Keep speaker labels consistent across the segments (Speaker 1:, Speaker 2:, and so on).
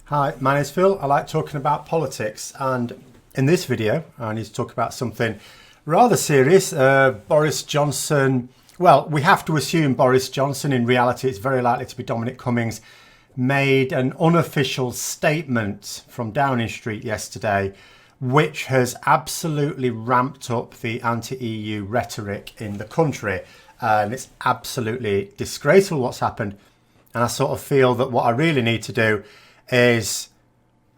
Speaker 1: Hi, my name is Phil. I like talking about politics, and in this video I need to talk about something rather serious. Boris Johnson, well, we have to assume Boris Johnson, in reality it's very likely to be Dominic Cummings, made an unofficial statement from Downing Street yesterday which has absolutely ramped up the anti-EU rhetoric in the country, and it's absolutely disgraceful what's happened. And I sort of feel that what I really need to do is,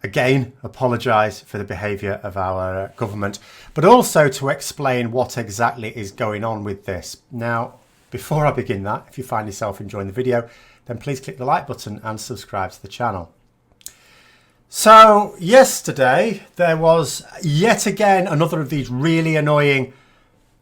Speaker 1: again, apologise for the behaviour of our government, but also to explain what exactly is going on with this. Now, before I begin that, if you find yourself enjoying the video, then please click the like button and subscribe to the channel. So, yesterday there was yet again another of these really annoying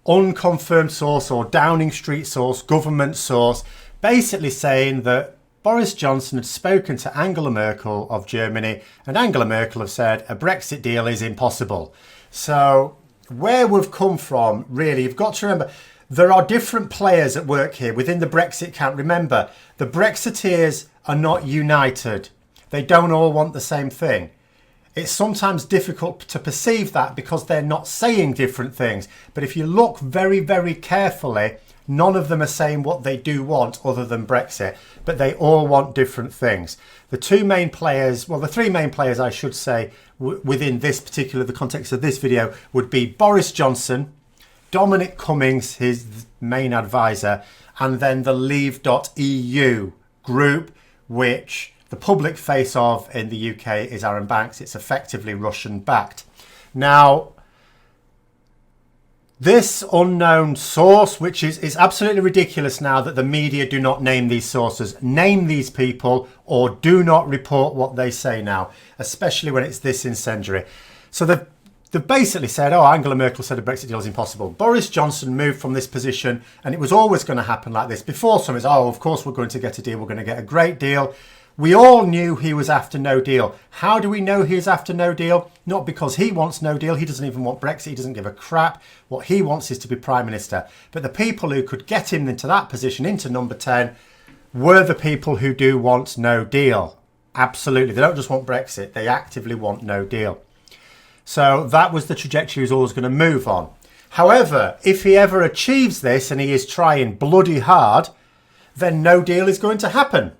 Speaker 1: unconfirmed source or Downing Street source, government source, basically saying that Boris Johnson had spoken to Angela Merkel of Germany, and Angela Merkel have said a Brexit deal is impossible. So where we've come from, really, you've got to remember, there are different players at work here within the Brexit camp. Remember, the Brexiteers are not united. They don't all want the same thing. It's sometimes difficult to perceive that because they're not saying different things. But if you look very, very carefully, none of them are saying what they do want other than Brexit, but they all want different things. The two main players, well, the three main players, I should say, within this particular, the context of this video, would be Boris Johnson, Dominic Cummings, his main advisor, and then the Leave.eu group, which the public face of in the UK is Arron Banks. It's effectively Russian backed. Now, this unknown source, which is absolutely ridiculous now that the media do not name these sources, name these people, or do not report what they say now, especially when it's this incendiary. So they've basically said, oh, Angela Merkel said a Brexit deal is impossible. Boris Johnson moved from this position, and it was always going to happen like this. Before some is, oh, of course we're going to get a deal, we're going to get a great deal. We all knew he was after no deal. How do we know he is after no deal? Not because he wants no deal. He doesn't even want Brexit. He doesn't give a crap. What he wants is to be Prime Minister. But the people who could get him into that position, into number 10, were the people who do want no deal. Absolutely. They don't just want Brexit. They actively want no deal. So that was the trajectory he was always going to move on. However, if he ever achieves this, and he is trying bloody hard, then no deal is going to happen.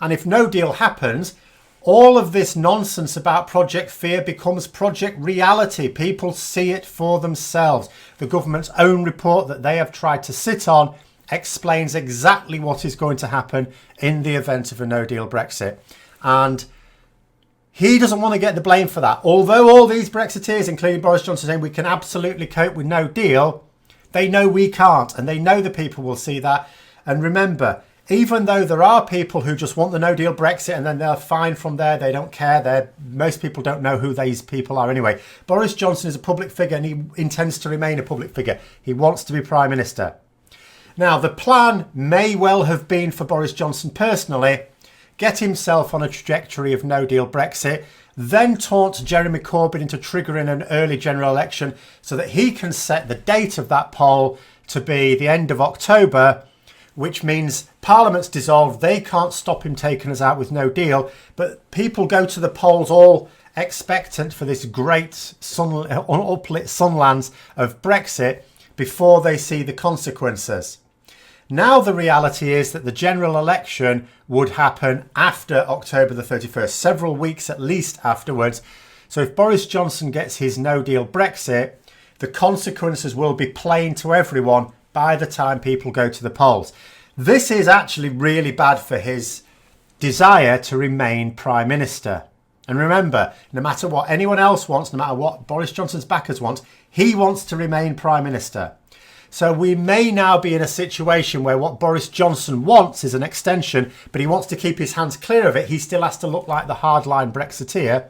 Speaker 1: And if no deal happens, all of this nonsense about Project Fear becomes Project Reality. People see it for themselves. The government's own report that they have tried to sit on explains exactly what is going to happen in the event of a no-deal Brexit. And he doesn't want to get the blame for that. Although all these Brexiteers, including Boris Johnson, saying we can absolutely cope with no deal, they know we can't. And they know the people will see that. And remember, even though there are people who just want the no-deal Brexit and then they're fine from there, they don't care. Most people don't know who these people are anyway. Boris Johnson is a public figure and he intends to remain a public figure. He wants to be Prime Minister. Now, the plan may well have been for Boris Johnson personally, get himself on a trajectory of no-deal Brexit, then taunt Jeremy Corbyn into triggering an early general election so that he can set the date of that poll to be the end of October, which means Parliament's dissolved. They can't stop him taking us out with no deal. But people go to the polls all expectant for this great uplit sunlands of Brexit before they see the consequences. Now the reality is that the general election would happen after October the 31st, several weeks at least afterwards. So if Boris Johnson gets his no-deal Brexit, the consequences will be plain to everyone by the time people go to the polls. This is actually really bad for his desire to remain Prime Minister. And remember, no matter what anyone else wants, no matter what Boris Johnson's backers want, he wants to remain Prime Minister. So we may now be in a situation where what Boris Johnson wants is an extension, but he wants to keep his hands clear of it. He still has to look like the hardline Brexiteer.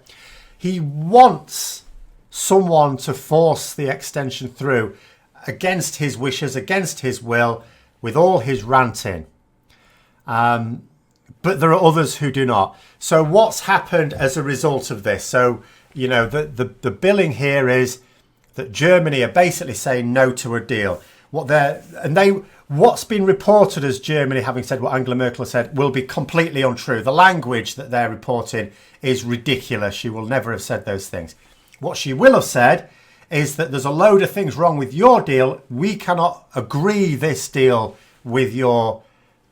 Speaker 1: He wants someone to force the extension through against his wishes, against his will, with all his ranting. But there are others who do not. So what's happened as a result of this? So, you know, the billing here is that Germany are basically saying no to a deal. What's been reported as Germany having said what Angela Merkel said will be completely untrue. The language that they're reporting is ridiculous. She will never have said those things. What she will have said is that there's a load of things wrong with your deal. We cannot agree this deal with your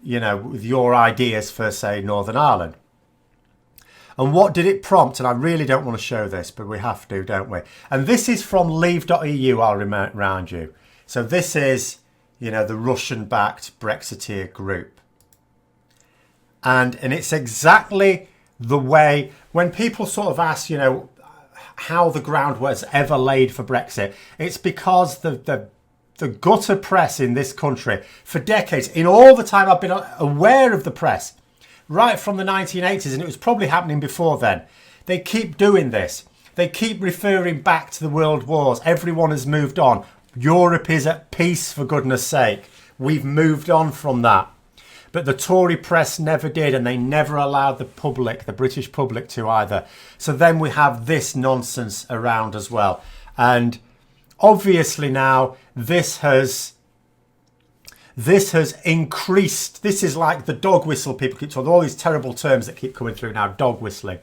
Speaker 1: ideas for, say, Northern Ireland. And what did it prompt? And I really don't want to show this, but we have to, don't we? And this is from leave.eu, I'll remind you. So this is, the Russian-backed Brexiteer group. And it's exactly the way, when people sort of ask, how the ground was ever laid for Brexit, it's because the gutter press in this country, for decades, in all the time I've been aware of the press, right from the 1980s, and it was probably happening before then, they keep doing this. They keep referring back to the world wars. Everyone has moved on. Europe is at peace, for goodness sake. We've moved on from that. But the Tory press never did, and they never allowed the public, the British public, to either. So then we have this nonsense around as well. And obviously now this has increased. This is like the dog whistle people keep talking, all these terrible terms that keep coming through now, dog whistling.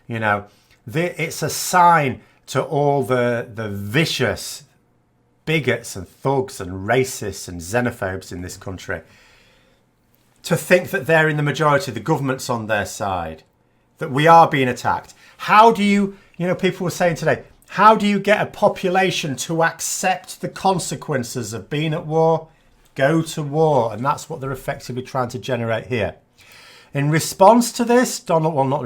Speaker 1: It's a sign to all the vicious bigots and thugs and racists and xenophobes in this country to think that they're in the majority, the government's on their side, that we are being attacked. How do you, people were saying today, how do you get a population to accept the consequences of being at war? Go to war. And that's what they're effectively trying to generate here. In response to this, in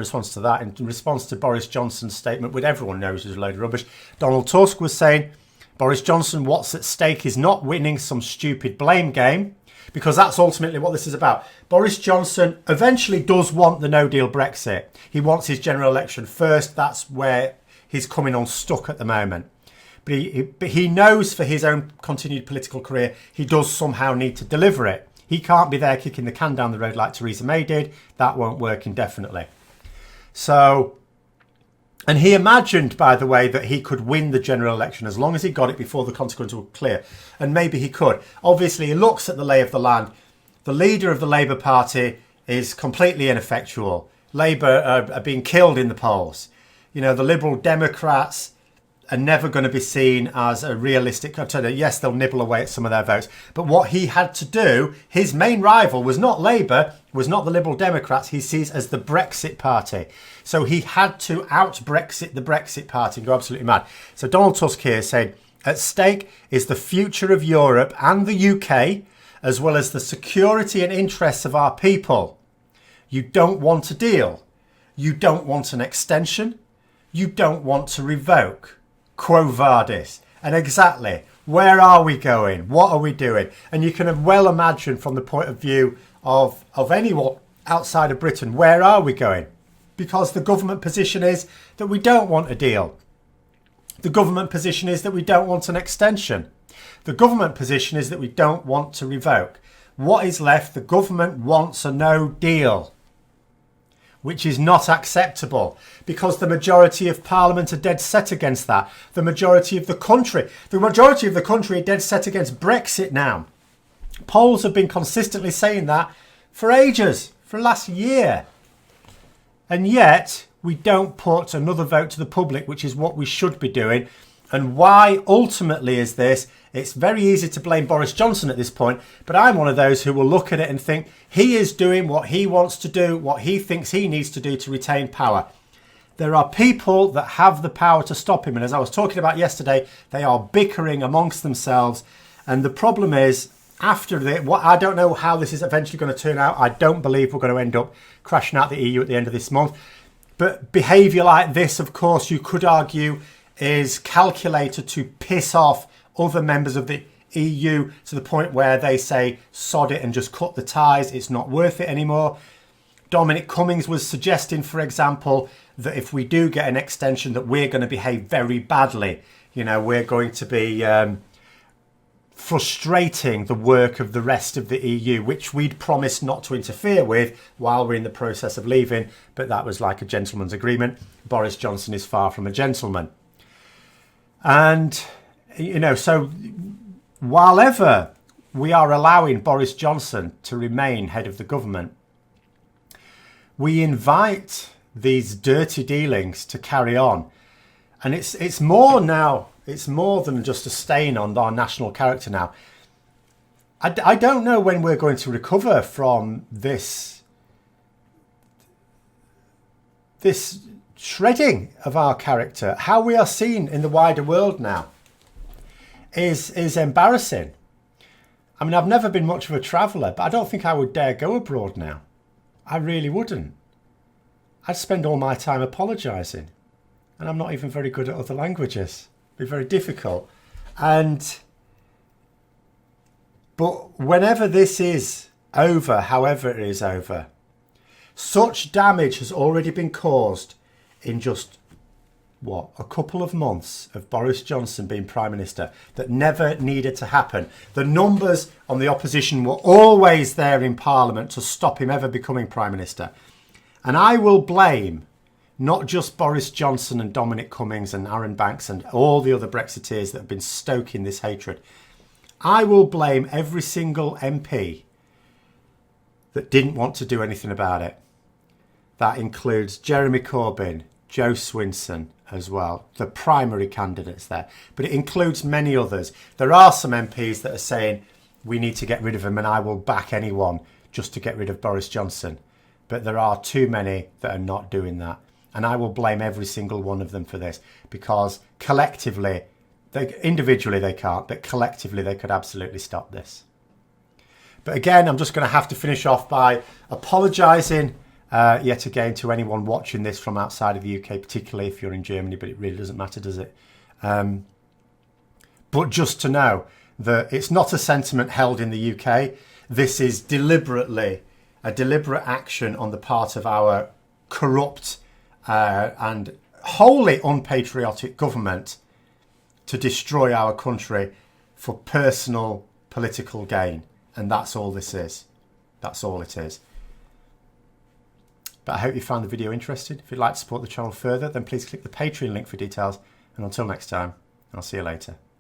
Speaker 1: response to Boris Johnson's statement, which everyone knows is a load of rubbish, Donald Tusk was saying, Boris Johnson, what's at stake is not winning some stupid blame game, because that's ultimately what this is about. Boris Johnson eventually does want the no-deal Brexit. He wants his general election first. That's where he's coming unstuck at the moment. But he knows for his own continued political career, he does somehow need to deliver it. He can't be there kicking the can down the road like Theresa May did. That won't work indefinitely. And he imagined, by the way, that he could win the general election as long as he got it before the consequences were clear. And maybe he could. Obviously, he looks at the lay of the land. The leader of the Labour Party is completely ineffectual. Labour are being killed in the polls. The Liberal Democrats are never going to be seen as a realistic... Yes, they'll nibble away at some of their votes. But what he had to do, his main rival was not Labour, was not the Liberal Democrats. He sees as the Brexit Party. So he had to out-Brexit the Brexit Party and go absolutely mad. So Donald Tusk here is saying, at stake is the future of Europe and the UK, as well as the security and interests of our people. You don't want a deal. You don't want an extension. You don't want to revoke. Quo vadis. And exactly, where are we going? What are we doing? And you can well imagine from the point of view of anyone outside of Britain, where are we going? Because the government position is that we don't want a deal. The government position is that we don't want an extension. The government position is that we don't want to revoke. What is left? The government wants a no deal, which is not acceptable because the majority of Parliament are dead set against that. The majority of the country are dead set against Brexit now. Polls have been consistently saying that for ages, for last year. And yet we don't put another vote to the public, which is what we should be doing. And why ultimately is this? It's very easy to blame Boris Johnson at this point, but I'm one of those who will look at it and think he is doing what he wants to do, what he thinks he needs to do to retain power. There are people that have the power to stop him. And as I was talking about yesterday, they are bickering amongst themselves. And the problem is, after I don't know how this is eventually going to turn out. I don't believe we're going to end up crashing out the EU at the end of this month. But behaviour like this, of course, you could argue is calculated to piss off other members of the EU to the point where they say, sod it and just cut the ties. It's not worth it anymore. Dominic Cummings was suggesting, for example, that if we do get an extension, that we're going to behave very badly. We're going to be frustrating the work of the rest of the EU, which we'd promised not to interfere with while we're in the process of leaving. But that was like a gentleman's agreement. Boris Johnson is far from a gentleman. And, so while ever we are allowing Boris Johnson to remain head of the government. We invite these dirty dealings to carry on. And it's more now, it's more than just a stain on our national character now. I don't know when we're going to recover from this shredding of our character. How we are seen in the wider world now is embarrassing. I mean, I've never been much of a traveller, but I don't think I would dare go abroad now. I really wouldn't. I'd spend all my time apologising. And I'm not even very good at other languages. It'd be very difficult. But whenever this is over, however it is over, such damage has already been caused in just, a couple of months of Boris Johnson being Prime Minister that never needed to happen. The numbers on the opposition were always there in Parliament to stop him ever becoming Prime Minister. And I will blame not just Boris Johnson and Dominic Cummings and Aaron Banks and all the other Brexiteers that have been stoking this hatred. I will blame every single MP that didn't want to do anything about it. That includes Jeremy Corbyn, Joe Swinson as well, the primary candidates there. But it includes many others. There are some MPs that are saying we need to get rid of him and I will back anyone just to get rid of Boris Johnson. But there are too many that are not doing that. And I will blame every single one of them for this because collectively, individually they can't, but collectively they could absolutely stop this. But again, I'm just going to have to finish off by apologising yet again to anyone watching this from outside of the UK, particularly if you're in Germany, but it really doesn't matter, does it? But just to know that it's not a sentiment held in the UK. This is a deliberate action on the part of our corrupt and wholly unpatriotic government to destroy our country for personal political gain. And that's all this is. That's all it is. But I hope you found the video interesting. If you'd like to support the channel further, then please click the Patreon link for details. And until next time, I'll see you later.